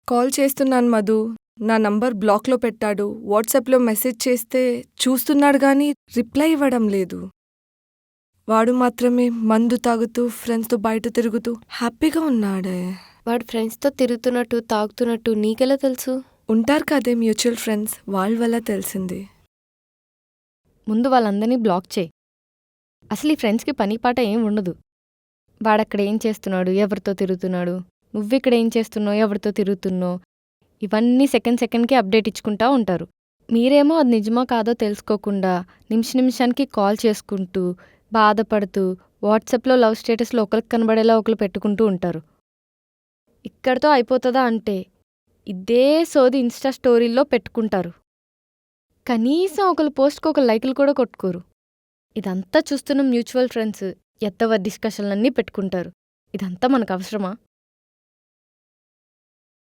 Call చేస్తున్నాను మధు. నా number బ్లాక్‌లో పెట్టాడు. వాట్సాప్‌లో మెసేజ్ చేస్తే చూస్తున్నాడు గానీ రిప్లై ఇవ్వడం లేదు. వాడు మాత్రమే మందు తాగుతూ, ఫ్రెండ్స్‌తో బయట తిరుగుతూ హ్యాపీగా ఉన్నాడే. వాడు ఫ్రెండ్స్‌తో తిరుగుతున్నట్టు, తాగుతున్నట్టు నీకెలా తెలుసు? ఉంటారు కదే మ్యూచువల్ ఫ్రెండ్స్, వాళ్ళ వల్ల తెలిసింది. ముందు వాళ్ళందరినీ బ్లాక్ చేయి. అసలు ఈ ఫ్రెండ్స్‌కి పని పాట ఏం ఉండదు. వాడక్కడ ఏం చేస్తున్నాడు, ఎవరితో తిరుగుతున్నాడు, నువ్విక్కడ ఏం చేస్తున్నావు, ఎవరితో తిరుగుతున్నావు, ఇవన్నీ సెకండ్‌కి అప్డేట్ ఇచ్చుకుంటా ఉంటారు. మీరేమో అది నిజమో కాదో తెలుసుకోకుండా నిమిషానికి కాల్ చేసుకుంటూ, బాధపడుతూ, వాట్సాప్‌లో లవ్ స్టేటస్‌లో ఒకరికి కనబడేలా ఒకరు పెట్టుకుంటూ ఉంటారు. ఇక్కడితో అయిపోతుందా అంటే ఇదే సోది ఇన్‌స్టా స్టోరీల్లో పెట్టుకుంటారు. కనీసం ఒకరు పోస్ట్‌కి ఒక లైకులు కూడా కొట్టుకోరు. ఇదంతా చూస్తున్న మ్యూచువల్ ఫ్రెండ్స్ ఎత్తవ డిస్కషన్లన్నీ పెట్టుకుంటారు. ఇదంతా మనకు అవసరమా?